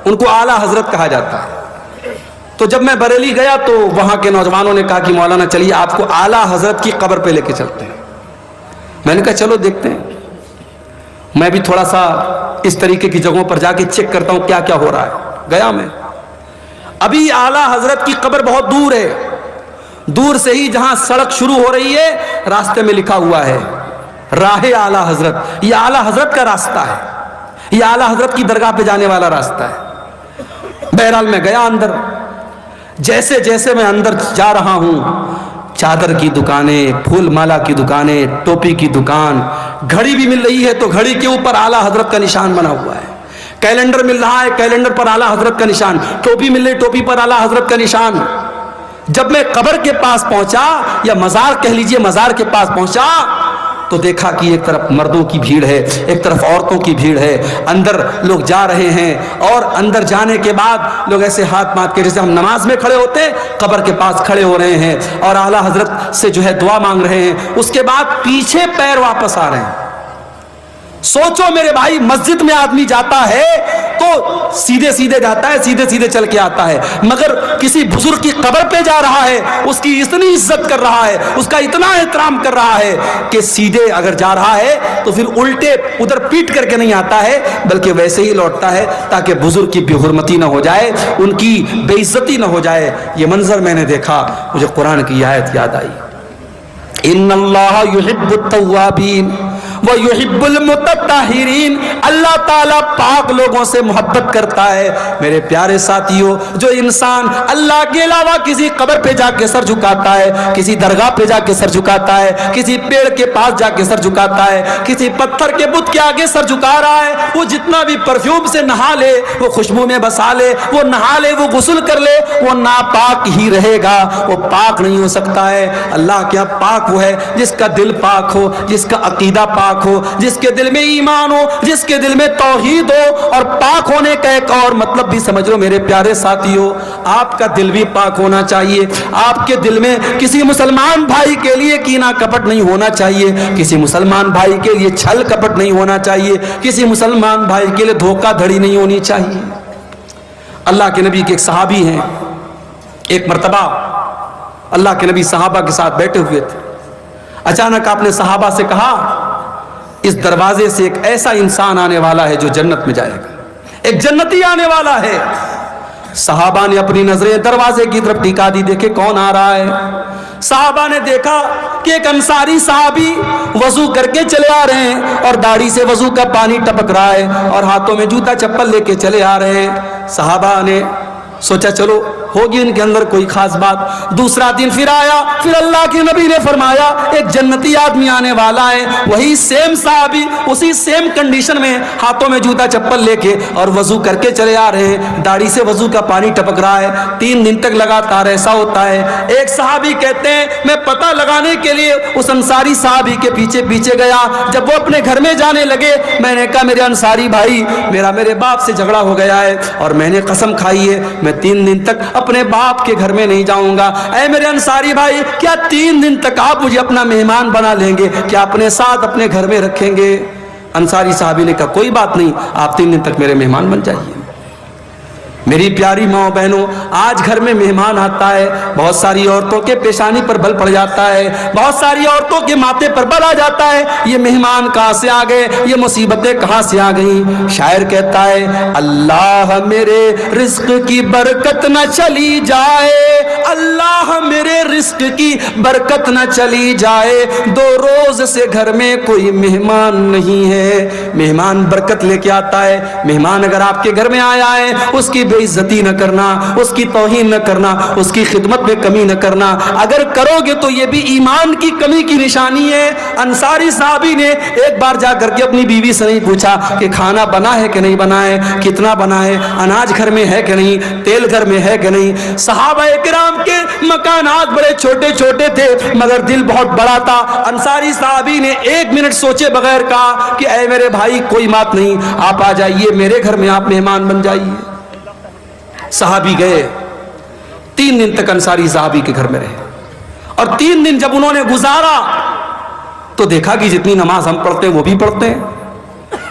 ان کو اعلیٰ حضرت کہا جاتا ہے۔ تو جب میں بریلی گیا تو وہاں کے نوجوانوں نے کہا کہ مولانا چلیے آپ کو اعلیٰ حضرت کی قبر پہ لے کے چلتے ہیں۔ میں نے کہا چلو دیکھتے ہیں، میں بھی تھوڑا سا اس طریقے کی جگہوں پر جا کے چیک کرتا ہوں کیا کیا ہو رہا ہے۔ گیا میں، ابھی اعلیٰ حضرت کی قبر بہت دور ہے، دور سے ہی جہاں سڑک شروع ہو رہی ہے راستے میں لکھا ہوا ہے راہ اعلیٰ حضرت، یہ اعلیٰ حضرت کا راستہ ہے، یہ اعلیٰ حضرت کی درگاہ پہ جانے والا راستہ ہے۔ بہرحال میں گیا اندر، جیسے جیسے میں اندر جا رہا ہوں، چادر کی دکانیں، پھول مالا کی دکانیں، ٹوپی کی دکان، گھڑی بھی مل رہی ہے تو گھڑی کے اوپر اعلیٰ حضرت کا نشان بنا ہوا ہے، کیلنڈر مل رہا ہے، کیلنڈر پر اعلیٰ حضرت کا نشان، ٹوپی مل رہی، ٹوپی پر اعلیٰ حضرت کا نشان۔ جب میں قبر کے پاس پہنچا، یا مزار کہہ لیجئے، مزار کے پاس پہنچا تو دیکھا کہ ایک طرف مردوں کی بھیڑ ہے، ایک طرف عورتوں کی بھیڑ ہے، اندر لوگ جا رہے ہیں، اور اندر جانے کے بعد لوگ ایسے ہاتھ مات کے جیسے ہم نماز میں کھڑے ہوتے ہیں قبر کے پاس کھڑے ہو رہے ہیں اور اعلیٰ حضرت سے جو ہے دعا مانگ رہے ہیں، اس کے بعد پیچھے پیر واپس آ رہے ہیں۔ سوچو میرے بھائی، مسجد میں آدمی جاتا ہے تو سیدھے سیدھے جاتا ہے، سیدھے سیدھے چل کے آتا ہے، مگر کسی بزرگ کی قبر پہ جا رہا ہے، اس کی اتنی عزت کر رہا ہے، اس کا اتنا احترام کر رہا ہے کہ سیدھے اگر جا رہا ہے تو پھر الٹے ادھر پیٹ کر کے نہیں آتا ہے بلکہ ویسے ہی لوٹتا ہے تاکہ بزرگ کی بے حرمتی نہ ہو جائے، ان کی بے عزتی نہ ہو جائے۔ یہ منظر میں نے دیکھا، مجھے قرآن کی آیت یاد آئی، ان اللہ یحب التوابین وَيُحِبُّ الْمُتَطَّہِرِينَ، اللہ تعالیٰ پاک لوگوں سے محبت کرتا ہے۔ میرے پیارے ساتھیوں، جو انسان اللہ کے علاوہ کسی قبر پہ جا کے سر جھکاتا ہے، کسی درگاہ پہ جا کے سر جھکاتا ہے، کسی پیڑ کے پاس جا کے سر جھکاتا ہے، کسی پتھر کے بت کے آگے سر جھکا رہا ہے، وہ جتنا بھی پرفیوم سے نہا لے، وہ خوشبو میں بسا لے، وہ نہا لے، وہ غسل کر لے، وہ ناپاک ہی رہے گا، وہ پاک نہیں ہو سکتا ہے۔ اللہ کیا پاک وہ ہے جس کا دل پاک ہو، جس کا عقیدہ پاک ہو، جس کے دل میں ایمان ہو، جس کے دل میں توحید ہو۔ اور پاک ہونے کا ایک اور مطلب بھی سمجھ لو میرے پیارے ساتھیوں، آپ کا دل بھی پاک ہونا چاہیے، آپ کے دل میں کسی مسلمان بھائی کے لیے کینہ کپٹ نہیں ہونا چاہیے، کسی مسلمان بھائی کے لیے چھل کپٹ نہیں ہونا چاہیے، کسی مسلمان بھائی کے لیے دھوکہ دھڑی نہیں ہونی چاہیے۔ اللہ کے نبی کے ایک صحابی ہیں، ایک مرتبہ اللہ کے نبی صحابہ کے ساتھ بیٹھے ہوئے تھے، اچانک آپ نے صحابہ سے کہا اس دروازے سے ایک ایسا انسان آنے والا ہے جو جنت میں جائے گا۔ ایک جنتی آنے والا ہے۔ صحابہ نے اپنی نظریں دروازے کی طرف ٹکا دی، دیکھے کون آ رہا ہے۔ صحابہ نے دیکھا کہ ایک انصاری صحابی وضو کر کے چلے آ رہے ہیں اور داڑھی سے وضو کا پانی ٹپک رہا ہے اور ہاتھوں میں جوتا چپل لے کے چلے آ رہے ہیں۔ صحابہ نے سوچا چلو ہوگی ان کے اندر کوئی خاص بات۔ دوسرا دن پھر آیا، پھر اللہ کے نبی نے فرمایا ایک جنتی آدمی آنے والا ہے۔ وہی سیم صحابی اسی سیم کنڈیشن میں ہاتھوں میں جوتا چپل لے کے اور وضو کر کے چلے آ رہے ہیں، داڑھی سے وضو کا پانی ٹپک رہا ہے۔ 3 دن تک لگاتار ایسا ہوتا ہے۔ ایک صحابی کہتے ہیں میں پتہ لگانے کے لیے اس انصاری صحابی کے پیچھے پیچھے گیا۔ جب وہ اپنے گھر میں جانے لگے میں نے کہا میرے انصاری بھائی میرے باپ سے جھگڑا ہو گیا ہے اور میں نے قسم کھائی ہے میں 3 دن تک اپنے باپ کے گھر میں نہیں جاؤں گا۔ اے میرے انصاری بھائی کیا 3 دن تک آپ مجھے اپنا مہمان بنا لیں گے؟ کیا اپنے ساتھ اپنے گھر میں رکھیں گے؟ انصاری صحابی نے کہا کوئی بات نہیں، آپ 3 دن تک میرے مہمان بن جائیے۔ میری پیاری ماں بہنوں، آج گھر میں مہمان آتا ہے، بہت ساری عورتوں کے پیشانی پر بل پڑ جاتا ہے، بہت ساری عورتوں کے ماتھے پر بل آ جاتا ہے، یہ مہمان کہاں سے آ گئے، یہ مصیبتیں کہاں سے آ گئیں۔ شاعر کہتا ہے اللہ میرے رزق کی برکت نہ چلی جائے، اللہ میرے رزق کی برکت نہ چلی جائے، 2 روز سے گھر میں کوئی مہمان نہیں ہے۔ مہمان برکت لے کے آتا ہے۔ مہمان اگر آپ کے گھر میں آیا ہے اس کی بے عزتی نہ کرنا، اس کی توہین نہ کرنا، اس کی خدمت میں کمی نہ کرنا۔ اگر کرو گے تو یہ بھی ایمان کی کمی کی نشانی ہے۔ انصاری صحابی نے ایک بار جا کر کے اپنی بیوی سے نہیں پوچھا کہ کھانا بنا ہے کہ نہیں بنا ہے، کتنا بنا ہے، اناج گھر میں ہے کہ نہیں، تیل گھر میں ہے کہ نہیں۔ صحابہ کرام کے مکانات بڑے چھوٹے چھوٹے تھے مگر دل بہت بڑا تھا۔ انصاری صحابی نے 1 منٹ سوچے بغیر کہا کہ اے میرے بھائی کوئی بات نہیں، آپ آ جائیے میرے گھر میں، آپ مہمان بن جائیے۔ صحابی گئے، 3 دن تک انصاری صحابی کے گھر میں رہے اور 3 دن جب انہوں نے گزارا تو دیکھا کہ جتنی نماز ہم پڑھتے ہیں وہ بھی پڑھتے ہیں،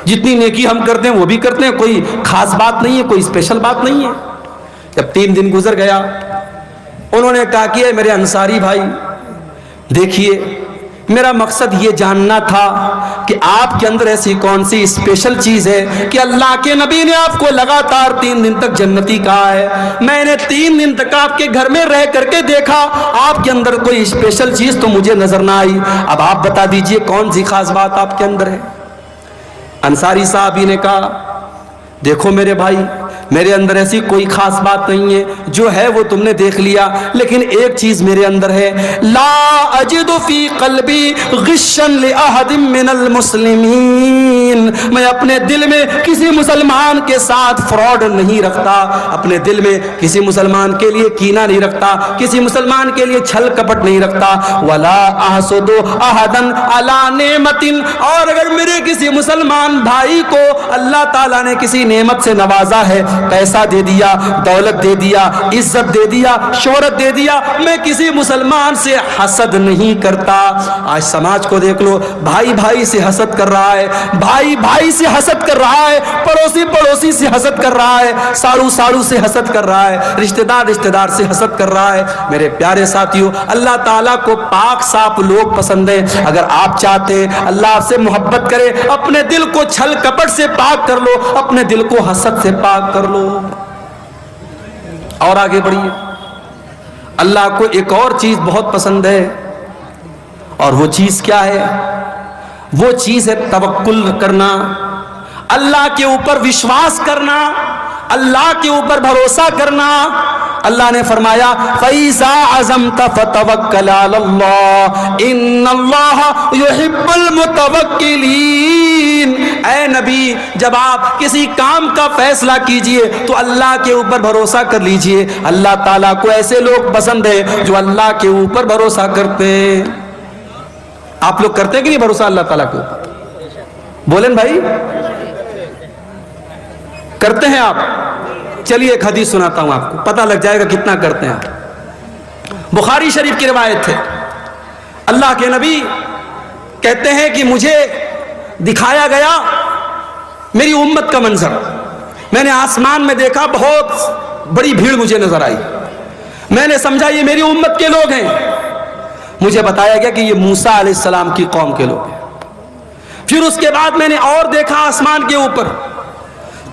جتنی نیکی ہم کرتے ہیں وہ بھی کرتے ہیں، کوئی خاص بات نہیں ہے، کوئی اسپیشل بات نہیں ہے۔ جب 3 دن گزر گیا انہوں نے کہا کہ میرے انصاری بھائی دیکھیے میرا مقصد یہ جاننا تھا کہ آپ کے اندر ایسی کون سی اسپیشل چیز ہے کہ اللہ کے نبی نے آپ کو لگاتار 3 دن تک جنتی کہا ہے۔ میں نے 3 دن تک آپ کے گھر میں رہ کر کے دیکھا آپ کے اندر کوئی اسپیشل چیز تو مجھے نظر نہ آئی، اب آپ بتا دیجئے کون سی خاص بات آپ کے اندر ہے۔ انصاری صاحبی نے کہا دیکھو میرے بھائی میرے اندر ایسی کوئی خاص بات نہیں ہے، جو ہے وہ تم نے دیکھ لیا، لیکن ایک چیز میرے اندر ہے، لا اجد فی قلبی غشا لأحد من المسلمین، میں اپنے دل میں کسی مسلمان کے ساتھ فراڈ نہیں رکھتا، اپنے دل میں کسی مسلمان کے لیے کینہ نہیں رکھتا، کسی مسلمان کے لیے چھل کپٹ نہیں رکھتا، ولا احسد احدا علی نعمت، اور اگر میرے کسی مسلمان بھائی کو اللہ تعالیٰ نے کسی نعمت سے نوازا ہے، پیسہ دے دیا، دولت دے دیا، عزت دے دیا، شہرت دے دیا، میں کسی مسلمان سے حسد نہیں کرتا۔ آج سماج کو دیکھ لو، بھائی بھائی سے حسد کر رہا ہے، بھائی بھائی سے حسد کر رہا ہے، پڑوسی پڑوسی سے حسد کر رہا ہے، ساڑو ساڑو سے حسد کر رہا ہے، رشتہ دار سے حسد کر رہا ہے۔ میرے پیارے ساتھیوں، اللہ تعالیٰ کو پاک صاف لوگ پسند ہیں۔ اگر آپ چاہتے ہیں اللہ آپ سے محبت کرے، اپنے دل کو چھل کپٹ سے پاک کر لو، اپنے دل کو حسد سے پاک کر لو اور آگے بڑھیے۔ اللہ کو ایک اور چیز بہت پسند ہے، اور وہ چیز کیا ہے؟ وہ چیز ہے توکل کرنا، اللہ کے اوپر وشواس کرنا، اللہ کے اوپر بھروسہ کرنا۔ اللہ نے فرمایا فَإِذَا عَزَمْتَ فَتَوَكَّلْ عَلَى اللَّهِ إِنَّ اللَّهَ يُحِبُّ الْمُتَوَكِّلِينَ۔ اے نبی جب آپ کسی کام کا فیصلہ کیجئے تو اللہ کے اوپر بھروسہ کر لیجئے، اللہ تعالیٰ کو ایسے لوگ پسند ہیں جو اللہ کے اوپر بھروسہ کرتے ہیں۔ آپ لوگ کرتے ہیں کہ نہیں بھروسہ اللہ تعالیٰ کے اوپر؟ بولیں بھائی، کرتے ہیں آپ؟ چلیے ایک حدیث سناتا ہوں آپ کو، پتہ لگ جائے گا کتنا کرتے ہیں آپ۔ بخاری شریف کی روایت ہے، اللہ کے نبی کہتے ہیں کہ مجھے دکھایا گیا میری امت کا منظر، میں نے آسمان میں دیکھا بہت بڑی بھیڑ مجھے نظر آئی، میں نے سمجھا یہ میری امت کے لوگ ہیں، مجھے بتایا گیا کہ یہ موسیٰ علیہ السلام کی قوم کے لوگ ہیں۔ پھر اس کے بعد میں نے اور دیکھا آسمان کے اوپر